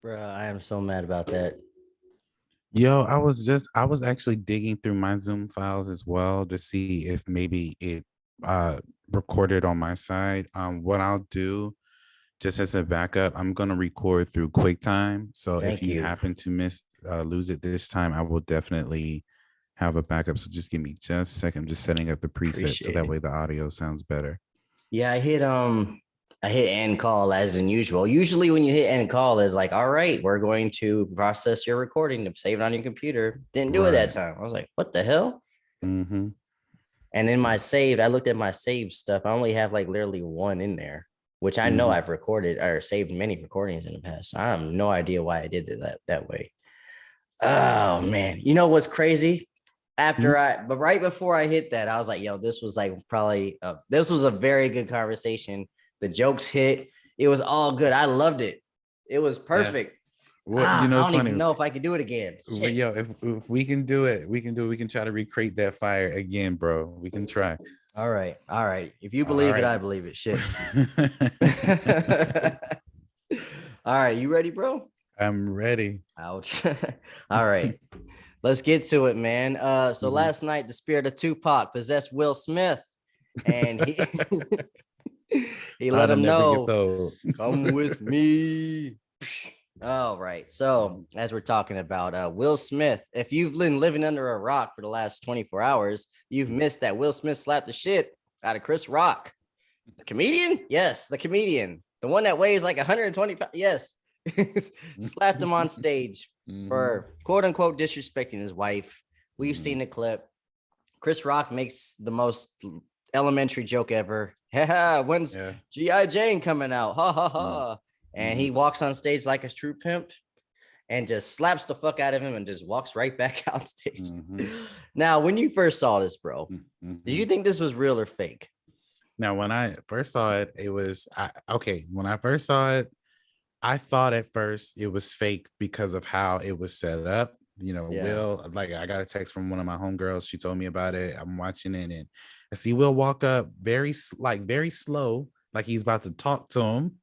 Bruh, I am so mad about that. Yo, I was actually digging through my Zoom files as well to see if maybe it uh recorded on my side. What I'll do just as a backup, I'm gonna record through QuickTime. So if Thank you you. happen to lose it this time, I will definitely have a backup. So just give me just a second. I'm just setting up the preset so Appreciate that it. way the audio sounds better. Yeah, I hit end call as in usual. Usually when you hit end call is like, all right, we're going to process your recording to save it on your computer. Didn't do it that Right. time. I was like, what the hell? Mm-hmm. And in my saved, I looked at my saved stuff. I only have like literally one in there, which I know Mm-hmm. I've recorded or saved many recordings in the past. I have no idea why I did that way. Oh man. You know what's crazy? But right before I hit that, I was like, yo, this was like probably this was a very good conversation. The jokes hit. It was all good. I loved it. It was Yeah. perfect. What I it's don't even funny. know if I could do it again. But Shit. yo, if we can do it, we can do it. We can try to recreate that fire again, bro. We can try. All right. All right. If you All believe it, right. I believe it. Shit. All right. You ready, bro? I'm ready. Ouch. All right. Let's get to it, man. So Mhm. last night, the spirit of Tupac possessed Will Smith, and he he let Honor him never gets know, old. "Come with me." All right. So as we're talking about Will Smith, if you've been living under a rock for the last 24 hours, you've missed that Will Smith slapped the shit out of Chris Rock. The comedian? Yes, the comedian. The one that weighs like 120 pounds. Yes. Slapped him on stage Mhm. for quote unquote disrespecting his wife. We've seen Mhm. the clip. Chris Rock makes the most elementary joke ever. When's Yeah. G.I. Jane coming out? Ha ha Mhm. ha. And Mhm. he walks on stage like a true pimp and just slaps the fuck out of him and just walks right back out stage. Mhm. Now, when you first saw this, bro, did you Mhm. think this was real or fake? Now, when I first saw it, okay. When I first saw it, I thought at first it was fake because of how it was set up. You know, Yeah. Will, like I got a text from one of my homegirls. She told me about it. I'm watching it and I see Will walk up very slow, like he's about to talk to him.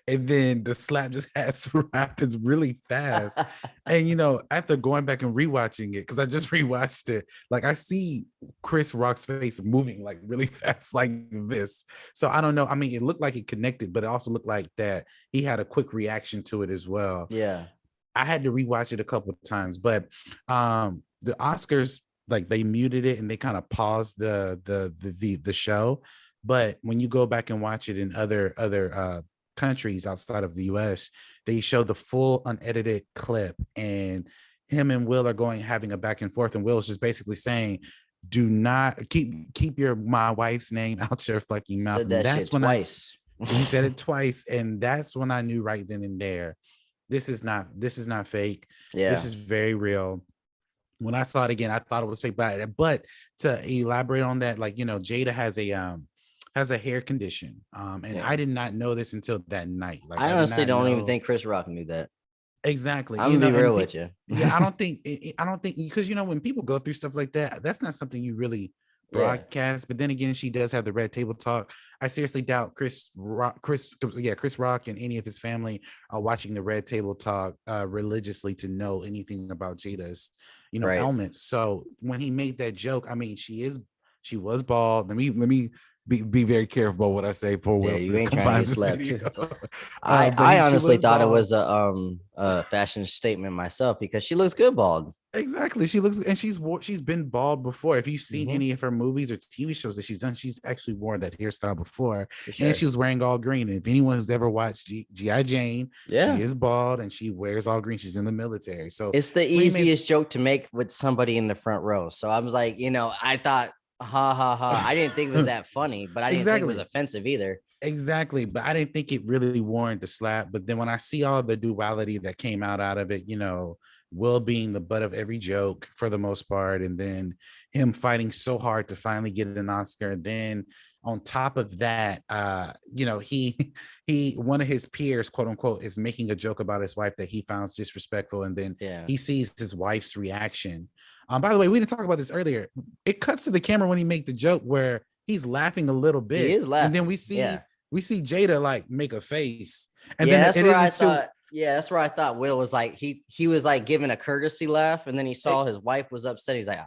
And then the slap just happens really fast. And after going back and rewatching it, because I just rewatched it, like I see Chris Rock's face moving like really fast, like this. So I don't know. I mean, it looked like it connected, but it also looked like that he had a quick reaction to it as well. Yeah. I had to rewatch it a couple of times, but the Oscars, like they muted it and they kind of paused the show. But when you go back and watch it in other countries outside of the US, they show the full unedited clip, and him and Will are going having a back and forth, and Will is just basically saying, do not keep your my wife's name out your fucking mouth. Said And that that's shit when twice. he said it twice, and that's when I knew right then and there, this is not fake. This Yeah. is very real. When I saw it again, I thought it was fake, but to elaborate on that, like Jada has a hair condition, and Yeah. I did not know this until that night. Like I I did honestly not don't even know think Chris Rock knew that. exactly, I'm gonna be real and with you. yeah, I don't think because when people go through stuff like that, that's not something you really Yeah. broadcast. But then again, she does have the red table talk. I seriously doubt Chris Rock and any of his family are watching the red table talk religiously to know anything about Jada's Right. ailments. So when he made that joke, I mean, she was bald. Let me be very careful about what I say before Yeah, Will you Smith ain't trying to get confines this slept. video. I But I she honestly was thought it bald. was a fashion statement myself because she looks good bald. Exactly. She looks, and she's been bald before. If you've seen Mm-hmm. any of her movies or TV shows that she's done, she's actually worn that hairstyle before. For And she sure. was wearing all green. And if anyone has ever watched G.I. Jane, she Yeah. is bald and she wears all green. She's in the military. So It's the when he made easiest joke to make with somebody in the front row. So I was like, I thought, ha ha ha. I didn't think it was that funny, but I didn't think it was exactly. offensive either. Exactly, but I didn't think it really warranted the slap. But then when I see all the duality that came out of it, Will being the butt of every joke for the most part, and then him fighting so hard to finally get an Oscar. And then on top of that, he one of his peers, quote unquote, is making a joke about his wife that he finds disrespectful, and then Yeah. he sees his wife's reaction. By the way, we didn't talk about this earlier. It cuts to the camera when he make the joke where he's laughing a little He bit, is and then we laughing. see Yeah. we see Jada like make a face, and Yeah, then that's it where I isn't too. thought. Yeah, that's where I thought Will was like he was like giving a courtesy laugh, and then he saw his wife was upset. He's like,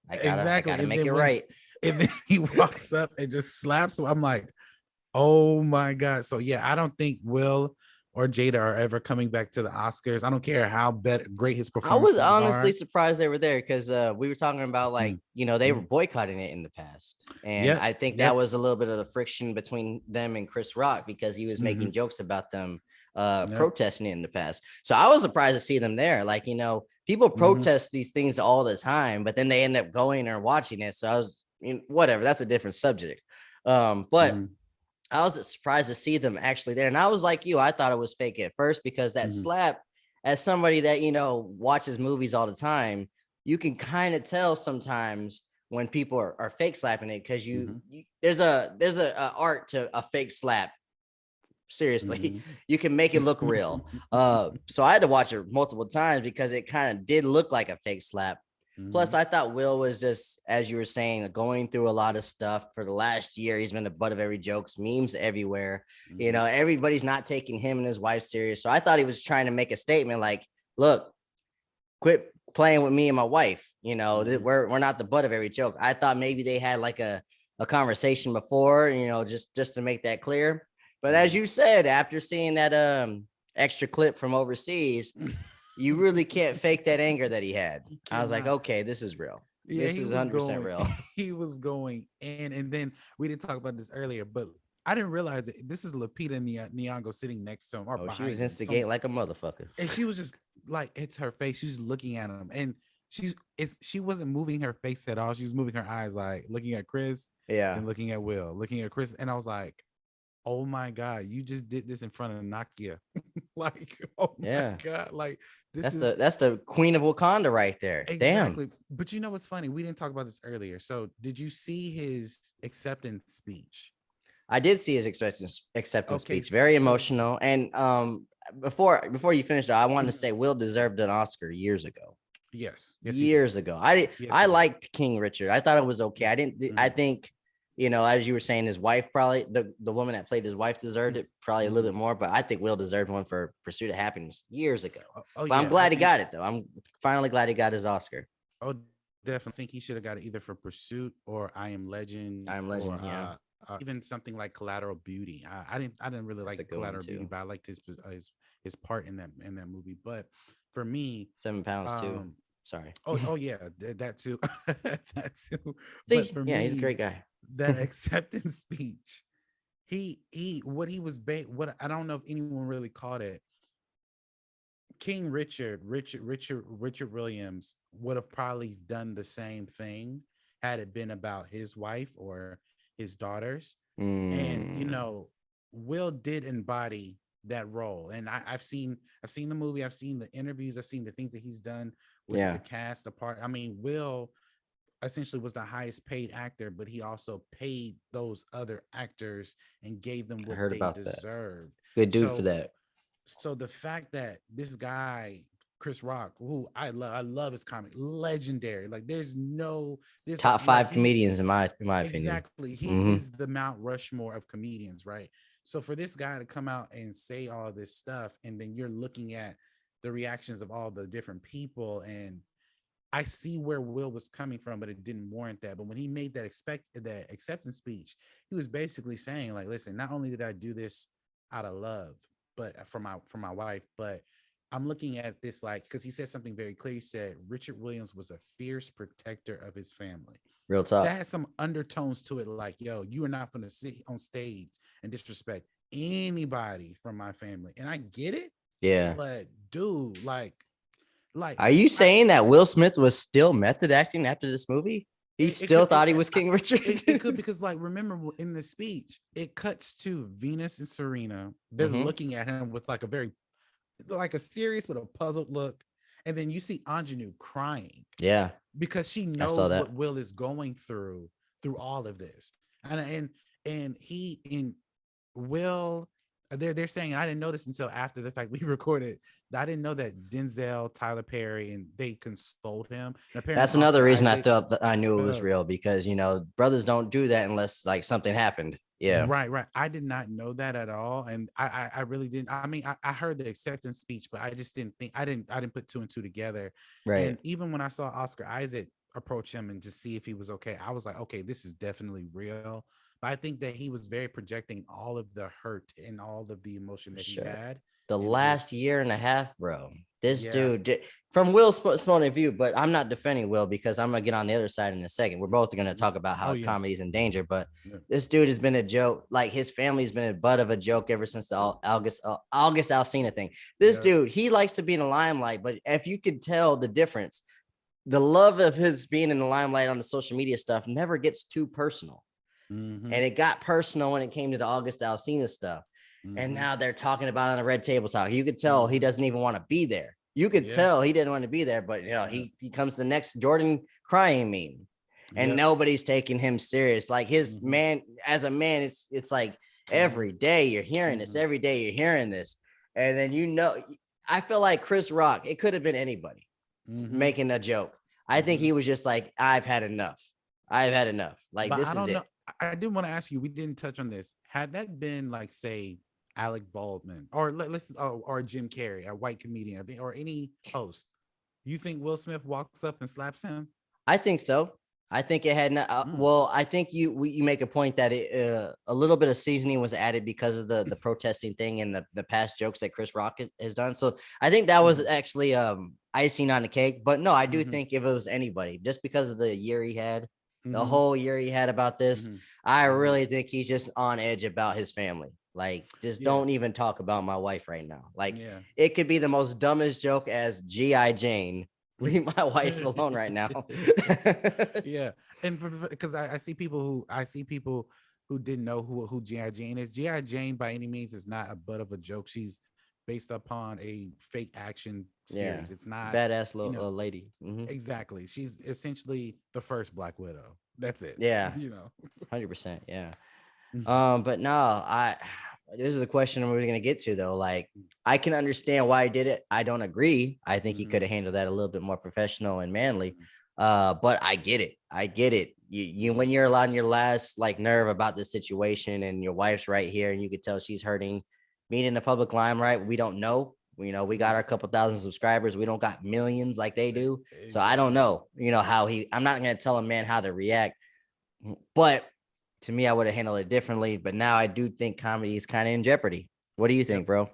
I Exactly. gotta And make it then right. he walks up and just slaps him. I'm like, oh my God. So yeah, I don't think Will or Jada are ever coming back to the Oscars. I don't care how great his I was performances honestly are. surprised they were there because we were talking about like, Mm, they were mm. boycotting it in the past. And Yep. I think that Yep. was a little bit of the friction between them and Chris Rock because he was Hmm. making jokes about them Yep. protesting it in the past. So I was surprised to see them there. Like, people Hmm. protest these things all the time, but then they end up going or watching it. So I was, whatever, that's a different subject. But Hmm. I was surprised to see them actually there. And I was like you, I thought it was fake at first because that Hmm. slap, as somebody that, watches movies all the time, you can kind of tell sometimes when people are fake slapping it because Hmm. there's a art to a fake slap. Seriously, Hmm. you can make it look real. So I had to watch it multiple times because it kind of did look like a fake slap. Plus, Hmm. I thought Will was just, as you were saying, going through a lot of stuff for the last year. He's been the butt of every jokes, memes everywhere. Hmm. Everybody's not taking him and his wife serious. So I thought he was trying to make a statement like, look, quit playing with me and my wife. Hmm. We're not the butt of every joke. I thought maybe they had like a conversation before, just to make that clear. But as Hmm. you said, after seeing that extra clip from overseas, you really can't fake that anger that he had. You I was like, cannot. okay, this is real. Yeah, This he is was 100% going, real. he was going, and then we didn't talk about this earlier, but I didn't realize it. This is Lupita Nyong'o sitting next to him or Oh, she was behind him. Some instigating like a motherfucker. and she was just like, it's her face. She's looking at him, and she wasn't moving her face at all. She was moving her eyes, like looking at Chris, Yeah. then looking at Will, looking at Chris, and I was like, oh my God, you just did this in front of Nakia. Like, oh my Yeah. God, like this That's is the queen of Wakanda right there. Damn. exactly. But you know what's funny? We didn't talk about this earlier. So did you see his acceptance speech? I did see his acceptance Okay, speech. Very so emotional. And before you finish, I wanted to mhm, say Will deserved an Oscar years ago. yes, yes, he did. Years ago. Yes, I he did. liked King Richard. I thought it was okay. I Mhm, think, as you were saying, his wife probably the woman that played his wife deserved it probably a little mhm. bit more, but I think Will deserved one for Pursuit of Happiness years ago. Oh But I'm yeah, I glad he think. got it though. I'm finally glad he got his Oscar. Oh, definitely think he should have got it either for Pursuit or I Am Legend I'm or Legend, yeah. even something like Collateral Beauty. I didn't really That's like a good one Collateral Beauty, too. but I liked his part in that movie. But for me, 7 pounds too. um, Sorry. oh yeah, that too, that too. But See, for yeah, he's a me, great guy. that acceptance speech, what he was what I don't know if anyone really caught it. King Richard Williams would have probably done the same thing had it been about his wife or his daughters. And Mm, Will did embody that role. And I've seen the movie, I've seen the interviews, I've seen the things that he's done with the yeah, cast apart. I mean, Will essentially was the highest paid actor, but he also paid those other actors and gave them I what heard they about that. deserved. Good dude for So that. the fact that this guy Chris Rock, who I love his comic, legendary. Like there's Top like five he comedians in my opinion. exactly he Hmm. is the Mount Rushmore of comedians, right? So for this guy to come out and say all this stuff, and then you're looking at the reactions of all the different people, and I see where Will was coming from, but it didn't warrant that. But when he made that acceptance speech, he was basically saying, like, listen, not only did I do this out of love, but for my wife, but I'm looking at this like because he said something very clear. He said Richard Williams was a fierce protector of his family. Real That talk. has some undertones to it, like, yo, you are not gonna sit on stage and disrespect anybody from my family. And I get it, Yeah. but dude, like Are you I saying that Will Smith was still method acting after this movie? He it still could thought he was King Richard. it could because like remember in the speech it cuts to Venus and Serena. They're Hmm. looking at him with like a very like a serious but a puzzled look, and then you see Anjanou crying Yeah, because she I saw knows what that. Will is going through all of this, and he in Will. They're saying I didn't notice until after the fact we recorded. I didn't know that Denzel, Tyler Perry, and they consoled him. And apparently That's another Oscar reason I Isaac. thought that I knew it was Uh, real because brothers don't do that unless like something happened. Yeah. Right. I did not know that at all, and I really didn't. I mean, I heard the acceptance speech, but I just didn't think I didn't put two and two together. Right. And even when I saw Oscar Isaac approach him and just see if he was okay, I was like, okay, this is definitely real. But I think that he was very projecting all of the hurt and all of the emotion For that he sure. had, The and last just year and a half, bro. This yeah, dude from Will's point of view, but I'm not defending Will because I'm gonna get on the other side in a second. We're both gonna talk about oh how yeah, comedy's in danger, but yeah, this dude has been a joke. Like his family's been a butt of a joke ever since the August Alsina thing. This yeah. dude, he likes to be in the limelight, but if you could tell the difference, the love of his being in the limelight on the social media stuff never gets too personal. Mm-hmm, And it got personal when it came to the August Alsina stuff. And mm-hmm, now they're talking about it on the red table talk. You could tell he mm-hmm. doesn't even want to be there. You could Yeah, tell he didn't want to be there, but yeah, he comes the next Jordan crying meme, and yep. nobody's taking him serious. Like his Mm-hmm, man, as a man, it's like mm-hmm, every day you're hearing this, mm-hmm, every day you're hearing this, and then I feel like Chris Rock. It could have been anybody mm-hmm, making a joke. I think mm-hmm. he was just like, I've had enough. I've had enough. Like But this I is don't know. it. I did want to ask you. We didn't touch on this. Had that been like, say, Alec Baldwin, or let's or Jim Carrey, a white comedian, or any host, you think Will Smith walks up and slaps him? I think so. I think it had not. Mm. Well, I think you make a point that a little bit of seasoning was added because of the protesting thing and the past jokes that Chris Rock has done. So I think that was Mm-hmm, actually icing on the cake. But no, I do mm-hmm, think if it was anybody, just because of the year he had, the mm-hmm, whole year he had about this, mm-hmm, I mm-hmm. really think he's just on edge about his family. Like, just Yeah, don't even talk about my wife right now. Like, yeah. it could be the most dumbest joke as G.I. Jane. Leave my wife alone right now. Yeah, and because I see people who didn't know who G.I. Jane is. G.I. Jane by any means is not a butt of a joke. She's based upon a fake action Yeah. series. It's not, Badass you little know, lady. Hmm. exactly. She's essentially the first Black Widow. That's it. Yeah. You know. 100%. Yeah. Mhm. But no, this is a question we're gonna get to though. Like, I can understand why he did it. I don't agree. I think he could Mhm. have handled that a little bit more professional and manly. Mhm. But I get it. I get it. You when you're on your last like nerve about this situation and your wife's right here and you could tell she's hurting, being in the public limelight, we don't know. We got Mhm. our couple thousand subscribers. We don't got millions like they do. So I don't Exactly. know, how I'm not gonna tell a man how to react. But to me, I would have handled it differently. But now I do think comedy is kind of in jeopardy. What do you Yep. think, bro?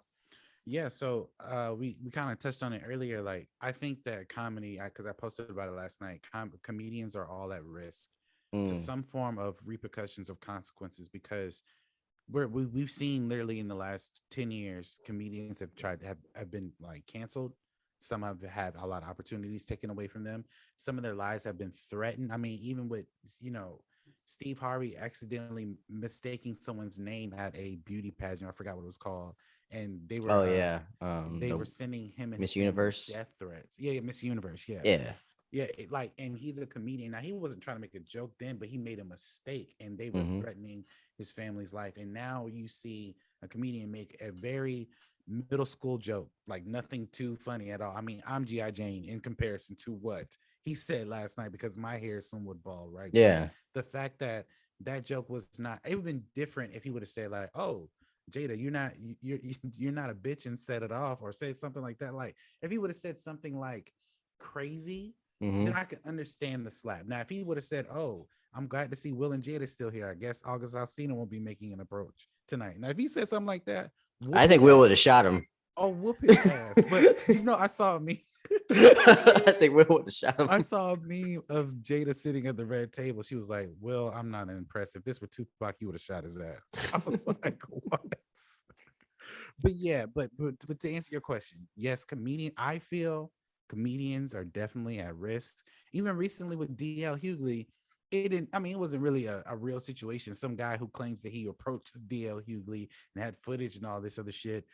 Yeah, so we kind of touched on it earlier. Like, I think that comedy, because I posted about it last night, comedians are all at risk to Mm, some form of repercussions of consequences, because we've seen literally in the last 10 years, comedians have been like canceled. Some have had a lot of opportunities taken away from them. Some of their lives have been threatened. I mean, even with, Steve Harvey accidentally mistaking someone's name at a beauty pageant. I forgot what it was called. And oh yeah, they the were sending him and his Miss family Universe. death threats. Yeah, Miss Universe. Yeah. Yeah. Yeah, and he's a comedian. Now, he wasn't trying to make a joke then, but he made a mistake, and they were Hmm. threatening his family's life. And now you see a comedian make a very middle school joke, like nothing too funny at all. I mean, I'm G.I. Jane in comparison to what he said last night, because my hair is somewhat bald, right? But Yeah. the fact that that joke was not, it would have been different if he would have said, like, "Oh, Jada, you're not a bitch," and set it off, or say something like that. Like, if he would have said something like crazy, then Hmm. I could understand the slap. Now, if he would have said, "Oh, I'm glad to see Will and Jada still here. I guess August Alsina won't be making an approach tonight." Now, if he said something like that, whoop I think his Will ass. would have shot him. Oh, whoop his ass. But I saw me. I think Will would have shot I him. saw a meme of Jada sitting at the red table. She was like, "Will, I'm not impressed. If this were Tupac, he would have shot his ass." I was like, "What?" But yeah, but to answer your question, yes, I feel comedians are definitely at risk. Even recently with DL Hughley, it didn't. I mean, it wasn't really a real situation. Some guy who claims that he approached DL Hughley and had footage and all this other shit,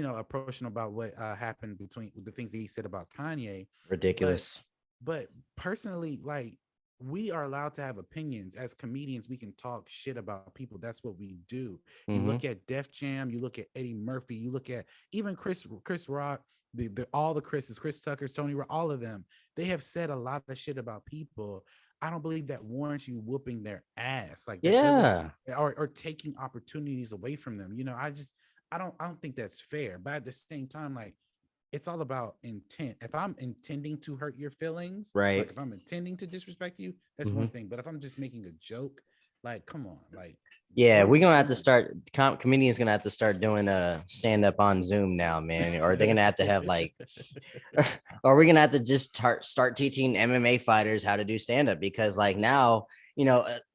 approaching about what happened between the things that he said about Kanye. But Ridiculous. but personally, like, we are allowed to have opinions. As comedians, we can talk shit about people. That's what we do. You Hmm. look at Def Jam, you look at Eddie Murphy, you look at even Chris Rock, all the Chris Tucker, Tony Rock, all of them. They have said a lot of shit about people. I don't believe that warrants you whooping their ass. Like that doesn't, Yeah. or taking opportunities away from them. You know, I don't think that's fair. But at the same time, like it's all about intent. If I'm intending to hurt your feelings, like Right. if I'm intending to disrespect you, that's one Mhm. thing. But if I'm just making a joke, like come on, like Yeah, what are we're we gonna have to doing? start. Comedians gonna have to start doing stand up on Zoom now, man. Or they're gonna have to have like, or we're gonna have to just start teaching MMA fighters how to do stand up because like now,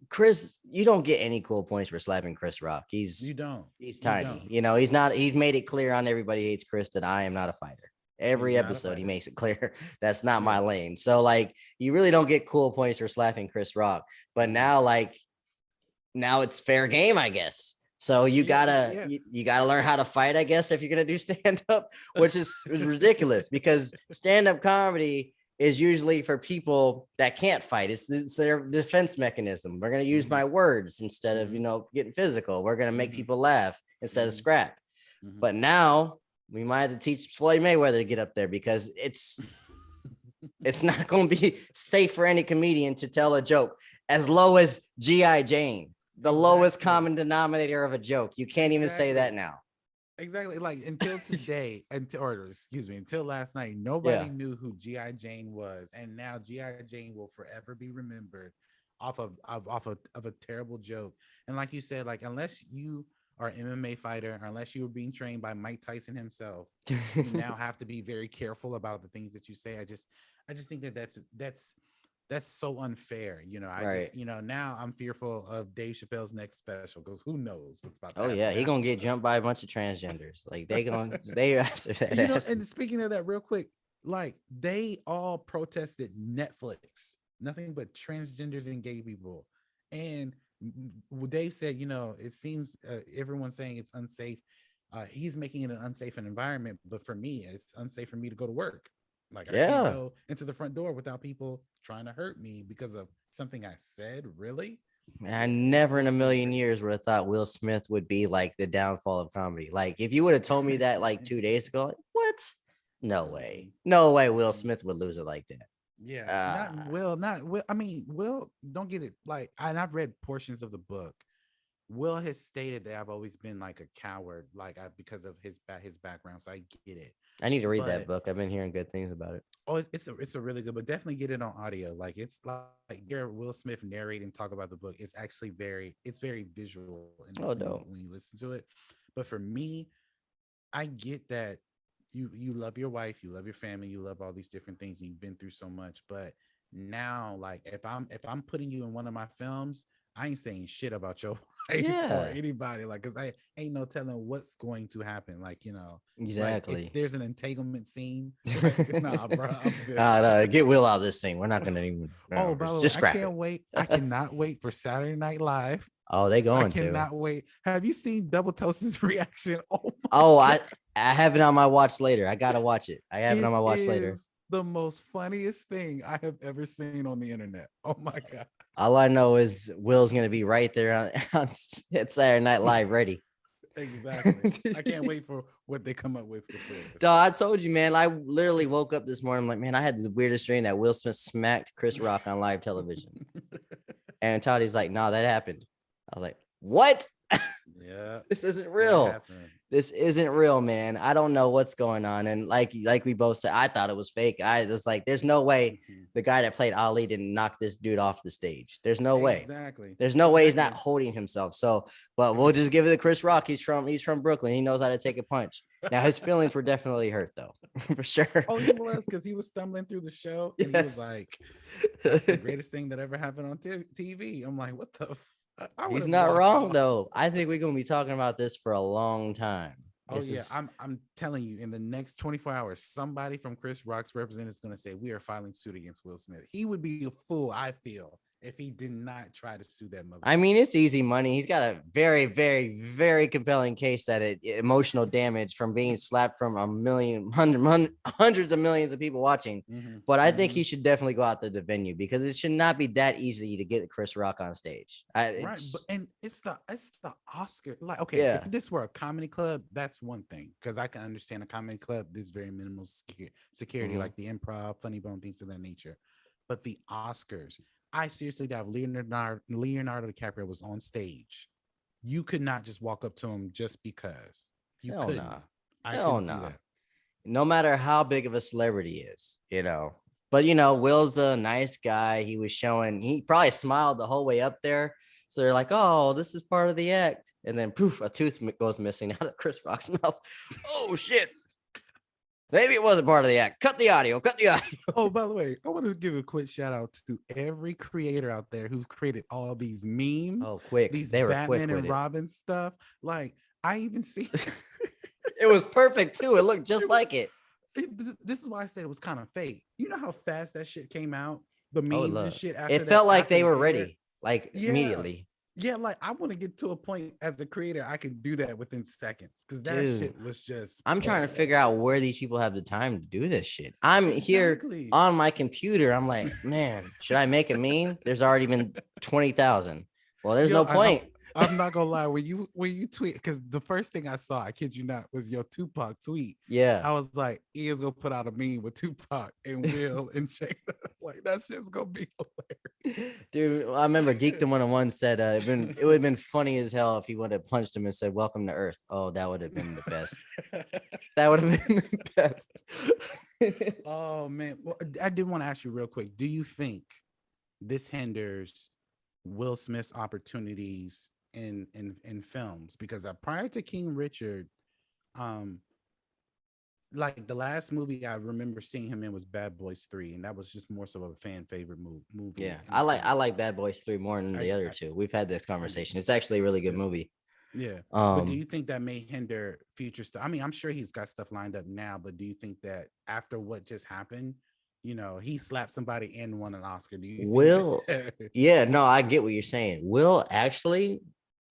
Chris, you don't get any cool points for slapping Chris Rock. He's You don't. he's You tiny. don't. He's not. He's made it clear on everybody hates Chris that I am not a fighter. Every He's not a episode, he fighter. makes it clear that's not my Yes. lane. So like, you really don't get cool points for slapping Chris Rock. But Mm-hmm. now like now it's fair game, I guess. So you Yeah. gotta Yeah. you gotta learn how to fight, I guess, if you're gonna do stand up, which is ridiculous because stand up comedy is usually for people that can't fight. It's their defense mechanism. We're gonna use Mm-hmm. my words instead of Mm-hmm. getting physical. We're gonna make Mm-hmm. people laugh instead of Mm-hmm. scrap. But now we might have to teach Floyd Mayweather to get up there because it's not going to be safe for any comedian to tell a joke as low as G.I. Jane, the lowest Exactly. common denominator of a joke. You can't even say that Exactly. now. Exactly. Like until today, or excuse me, until last night, nobody Yeah. knew who G.I. Jane was. And now G.I. Jane will forever be remembered off of a terrible joke. And like you said, like unless you are an MMA fighter, or unless you were being trained by Mike Tyson himself, you now have to be very careful about the things that you say. I just think that that's so unfair. I Right. just, now I'm fearful of Dave Chappelle's next special because who knows what's about to Oh yeah, happen he now. gonna get jumped by a bunch of transgenders. Like they after that ass. And speaking of that, real quick, like they all protested Netflix, nothing but transgenders and gay people. And Dave said, it seems everyone's saying it's unsafe. He's making it an unsafe environment, but for me, it's unsafe for me to go to work. Like I can't Yeah. go into the front door without people trying to hurt me because of something I said. Really? Man, I This never in this a is getting million crazy. years would have thought Will Smith would be like the downfall of comedy. Like if you would have told me that like 2 days ago, like, what? No way. Mhm, No way Will mhm. Smith would lose it like that. Yeah, Ah, not Will. I mean, Will, don't get it. Like, and I've read portions of the book. Will has stated that I've always been like a coward, like because of his background. So I get it. I need to read that But book. I've been hearing good things about it. oh, it's a really good, but definitely get it on audio. Like it's like hear Will Smith narrate and talk about the book. It's very visual and it's Oh, when you dope. when you listen to it. But for me, I get that you love your wife, you love your family, you love all these different things, and you've been through so much. But now, like if I'm putting you in one of my films, I ain't saying shit about your wife or Yeah, anybody, like because I ain't no telling what's going to happen. Like like if exactly. there's an entanglement scene, like nah, bro, I'm good. No, get Will out of this thing. We're not gonna even Oh, no, by the way, just I scrap can't it. wait. I cannot wait for Saturday Night Live. Oh, they I going to. cannot wait. Have you seen Double Toast's reaction? Oh my Oh, god. I have it on my watch later. I gotta watch it. I have it on It my watch later. is the most funniest thing I have ever seen on the internet. Oh my god. All I know is Will's gonna be right there on at Saturday Night Live, ready. Exactly. I can't wait for what they come up with this. Dog, I told you, man. I literally woke up this morning. I'm like, man, I had the weirdest dream that Will Smith smacked Chris Rock on live television. And Toddy's like, no, that happened. I was like, what? Yeah, This isn't that real. happened. This isn't real, man. I don't know what's going on. And like we both said, I thought it was fake. I was like, there's no way Mhm. the guy that played Ali didn't knock this dude off the stage. There's no way. Exactly. There's no way he's not Exactly. holding himself. So, but we'll just give it to Chris Rock. He's from Brooklyn. He knows how to take a punch. Now his feelings were definitely hurt though, for sure. Oh, he was because he was stumbling through the show and he was Yes. like, "That's the greatest thing that ever happened on TV." I'm like, "What the? I would He's have not walked wrong off." though. I think we're gonna be talking about this for a long time. Oh This yeah, is I'm telling you, in the next 24 hours, somebody from Chris Rock's representative is going to say we are filing suit against Will Smith. He would be a fool, I feel, if he did not try to sue that I mean, motherfucker. it's easy money. He's got a very, very, very compelling case that emotional damage from being slapped from hundreds of millions of people watching. Hmm. But I think Hmm. he should definitely go out to the venue because it should not be that easy to get Chris Rock on stage. Right, but and it's the Oscar. Like, okay, if Yeah. this were a comedy club, that's one thing because I can understand a comedy club. There's very minimal security, Mhm. like the Improv, Funny Bone, things of that nature. But the Oscars, I seriously doubt Leonardo DiCaprio was on stage. You could not just walk up to him just because. You Hell couldn't. no. I Hell couldn't see no. that. No matter how big of a celebrity he is, you know. But you know, Will's a nice guy. He was showing, he probably smiled the whole way up there. So they're like, oh, this is part of the act. And then poof, a tooth goes missing out of Chris Rock's mouth. Oh shit. Maybe it wasn't part of the act. Cut the audio. Cut the audio. Oh, by the way, I want to give a quick shout out to every creator out there who's created all these memes, Oh, quick. these They were quick Batman with and it. Robin stuff. Like, I even see It was perfect too. It looked just like it. This is why I said it was kind of fake. You know how fast that shit came out? The Oh, memes and look. shit after It that. felt like after they it were aired. ready, like Yeah. immediately. Yeah, like I want to get to a point as a creator, I can do that within seconds because that Dude, shit was just. I'm trying to figure out where these people have the time to do this shit. I'm here Exactly. on my computer. I'm like, man, should I make a meme? There's already been 20,000. Well, there's Yo, no point. I'm not gonna lie. When you tweet, because the first thing I saw, I kid you not, was your Tupac tweet. Yeah. I was like, Ian's gonna put out a meme with Tupac and Will and Shayna. Like that shit's gonna be hilarious. Dude, I remember Geekdom 101 said it would have been funny as hell if he would have punched him and said, welcome to Earth. Oh, that would have been the best. That would have been the best. Oh man. Well, I did want to ask you real quick. Do you think this hinders Will Smith's opportunities in films? Because prior to King Richard, like the last movie I remember seeing him in was Bad Boys 3, and that was just more so of a fan favorite movie. Yeah, I like Bad Boys 3 more than the other two. We've had this conversation. It's actually a really good movie. Yeah. But do you think that may hinder future stuff? I mean, I'm sure he's got stuff lined up now, but do you think that after what just happened, you know, he slapped somebody and won an Oscar? Do you Will? think Yeah, no, I get what you're saying. Will actually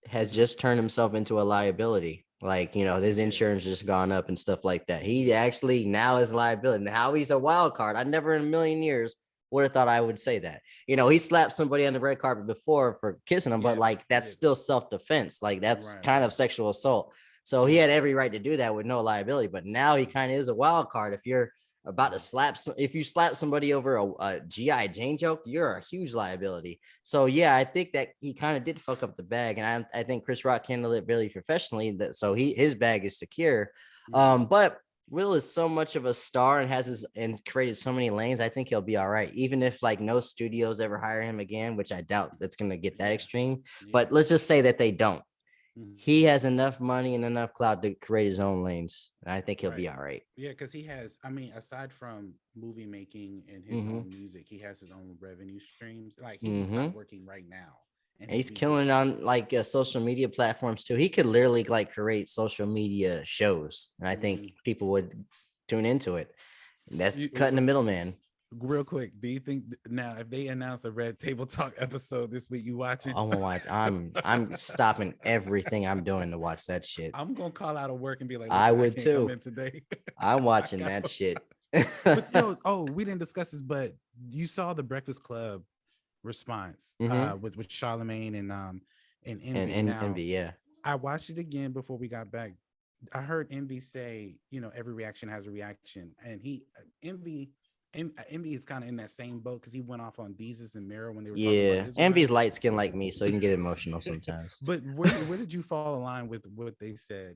has just turned himself into a liability. Like, you know, his insurance just gone up and stuff like that. He actually now is a liability. Now he's a wild card. I never in a million years would have thought I would say that. You know, he slapped somebody on the red carpet before for kissing him, but like that's still self-defense. Like that's kind of sexual assault. So he had every right to do that with no liability. But now he kind of is a wild card. If you're about to if you slap somebody over a GI Jane joke, you're a huge liability. So yeah, I think that he kind of did fuck up the bag, and I think Chris Rock handled it really professionally. So his bag is secure. But Will is so much of a star and and created so many lanes. I think he'll be all right, even if like no studios ever hire him again, which I doubt that's gonna get that extreme. But let's just say that they don't. He has enough money and enough clout to create his own lanes, and I think he'll be all right. Yeah, because he has, I mean, aside from movie making and his own music, he has his own revenue streams. Like he can start working right now. And he's killing it on like social media platforms too. He could literally like create social media shows, and I think people would tune into it. That's cutting the middleman. Real quick, do you think now if they announce a Red Table Talk episode this week, you watching? I'm gonna watch. I'm stopping everything I'm doing to watch that shit. I'm gonna call out of work and be like, I would too. Come in today. I'm watching that shit. But, oh, we didn't discuss this, but you saw the Breakfast Club response with Charlemagne and Envy. Envy, yeah. I watched it again before we got back. I heard Envy say, you know, every reaction has a reaction, and Envy is kind of in that same boat because he went off on Deezus and Miro when they were talking about his Envy's light skin like me, so he can get emotional sometimes. But where did you fall in line with what they said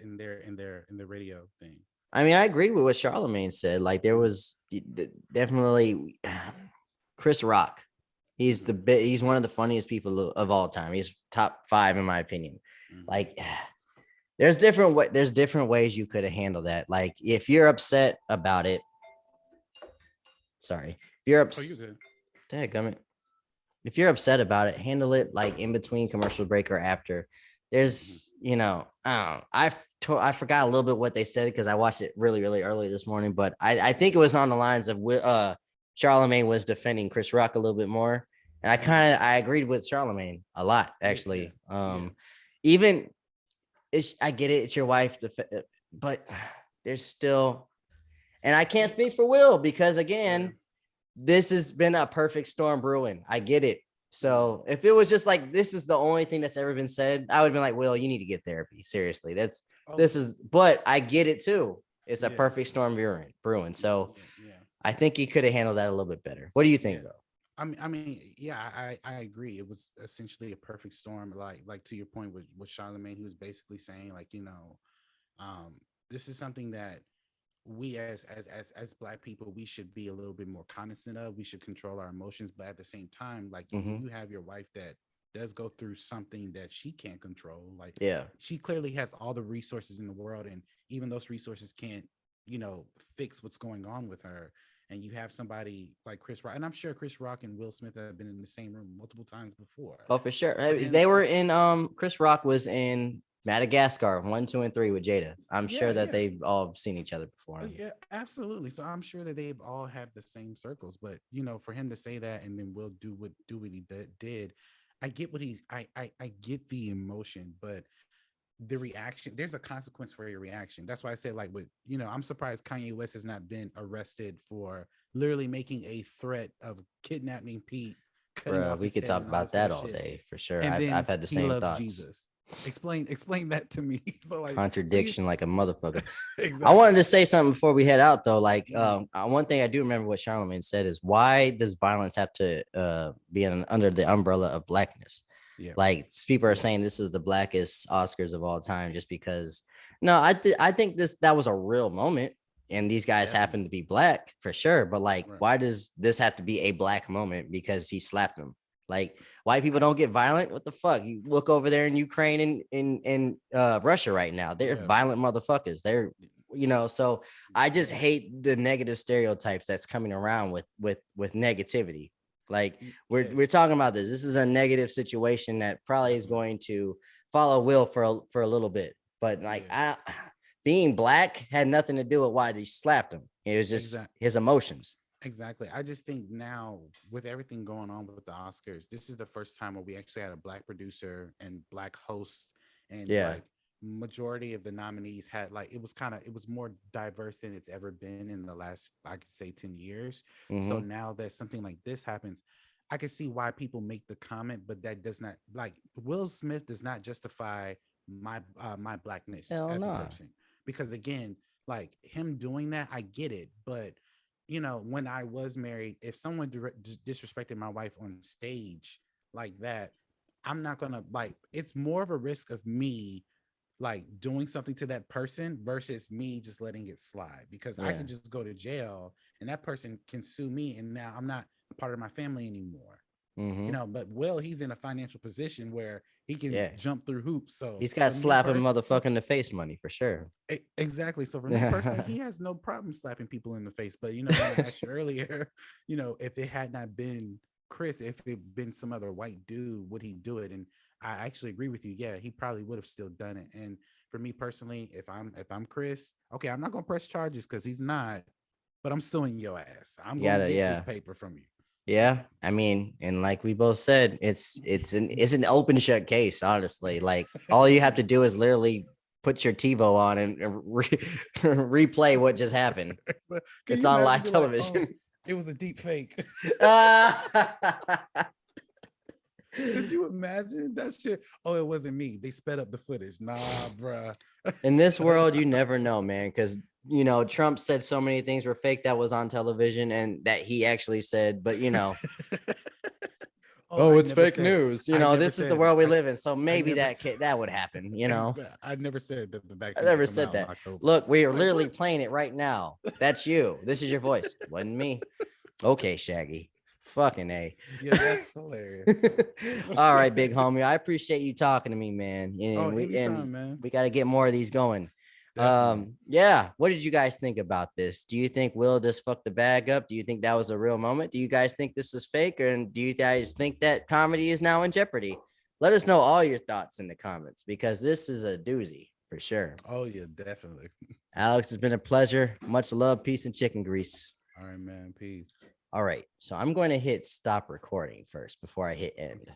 in the radio thing? I mean, I agree with what Charlemagne said. Like there was definitely Chris Rock. He's one of the funniest people of all time. He's top 5 in my opinion. Like there's different ways you could have handled that. Like if you're upset about it. Sorry. If you're upset, if you're upset about it, handle it like in between commercial break or after. There's, you know, I forgot a little bit what they said because I watched it really, really early this morning, but I think it was on the lines of Charlemagne was defending Chris Rock a little bit more, and I agreed with Charlemagne a lot actually. Even I get it, it's your wife, but there's still. And I can't speak for Will because, again, this has been a perfect storm brewing. I get it. So if it was just like, this is the only thing that's ever been said, I would have been like, Will, you need to get therapy. Seriously, but I get it too. It's a perfect storm brewing. So I think he could have handled that a little bit better. What do you think, though? Yeah, I agree. It was essentially a perfect storm. Like to your point with Charlemagne, he was basically saying like, um, this is something that we as black people, we should be a little bit more cognizant of. We should control our emotions, but at the same time, like when Hmm. you have your wife that does go through something that she can't control, like Yeah, she clearly has all the resources in the world, and even those resources can't, fix what's going on with her. And you have somebody like Chris Rock, and I'm sure Chris Rock and Will Smith have been in the same room multiple times before. oh for sure. For him, They were in Chris Rock was in Madagascar 1, 2, and 3 with Jada. I'm sure yeah, that yeah. they've all seen each other before. Yeah, absolutely. So I'm sure that they've all had the same circles, but for him to say that and then will do what he did, I get what I get the emotion, but the reaction, there's a consequence for your reaction. That's why I said, like, I'm surprised Kanye West has not been arrested for literally making a threat of kidnapping Pete, cutting Bro, off we his could head talk and all about this other that all shit. day for sure. And I've then had the he same loves thoughts. Jesus. Explain that to me. So like, so you Contradiction like a motherfucker. I exactly. wanted to say something before we head out though. Like, Mhm. one thing I do remember what Charlamagne said is, why does violence have to be under the umbrella of blackness? Yeah. Like, people are saying this is the blackest Oscars of all time just because. No, I think that was a real moment, and these guys happen Definitely. to be black for sure. But like, Right. why does this have to be a black moment because he slapped him? Like, white people I don't get violent. What the fuck? You look over there in Ukraine and in Russia right now. They're yeah. violent motherfuckers. They're so I just Yeah. hate the negative stereotypes that's coming around with negativity. Like, we're Yeah. we're talking about this. This is a negative situation that probably is Definitely. going to follow Will for a little bit. But like, Yeah. being black had nothing to do with why they slapped him. It was just Exactly. his emotions. Exactly. I just think now with everything going on with the Oscars, this is the first time where we actually had a black producer and black host, and Yeah. like majority of the nominees had, like, it was more diverse than it's ever been in the last, I could say, 10 years. So Mm-hmm. now that something like this happens, I can see why people make the comment, but that does not, like, Will Smith does not justify my blackness Hell as a no. person, because again, like him doing that, I get it, but when I was married, if someone disrespected my wife on stage like that, I'm not gonna, like, it's more of a risk of me like doing something to that person versus me just letting it slide, because I Yeah. can just go to jail and that person can sue me and now I'm not a part of my family anymore. Mm-hmm. But Will, he's in a financial position where he can Yeah. jump through hoops. So He's got for me slapping personally, motherfucker in the face money for sure. exactly. So for me personally, he has no problem slapping people in the face. But when I asked you earlier, if it had not been Chris, if it been some other white dude, would he do it? And I actually agree with you. Yeah, he probably would have still done it. And for me personally, if I'm Chris, okay, I'm not gonna press charges because he's not, but I'm suing your ass. I'm You gonna gotta, get this yeah. paper from you. Yeah, I mean, and like we both said, it's an open shut case, honestly. Like, all you have to do is literally put your TiVo on and replay what just happened. Can It's you on imagine? live Be like, oh, television. it was a deep fake. Ah! Could you imagine that shit? Oh, it wasn't me. They sped up the footage. Nah, bruh. In this world, you never know, man, because Trump said so many things were fake that was on television and that he actually said, but Oh, oh, it's fake news. I never This is the said, world we live in. So I maybe never said, that would happen. I never said that the I vaccine would never come said out in that. October. Look, we are Like literally what? playing it right now. That's you. This is your voice. Wasn't me. Okay, Shaggy. Fucking A. Yeah, that's hilarious. All right, big homie. I appreciate you talking to me, man. Oh, And anytime, man. we got to get more of these going. Definitely. Yeah. What did you guys think about this? Do you think Will just fucked the bag up? Do you think that was a real moment? Do you guys think this is fake? And do you guys think that comedy is now in jeopardy? Let us know all your thoughts in the comments because this is a doozy for sure. Oh yeah, definitely. Alex, it's been a pleasure. Much love, peace, and chicken grease. All right, man. Peace. All right. So I'm going to hit stop recording first before I hit end.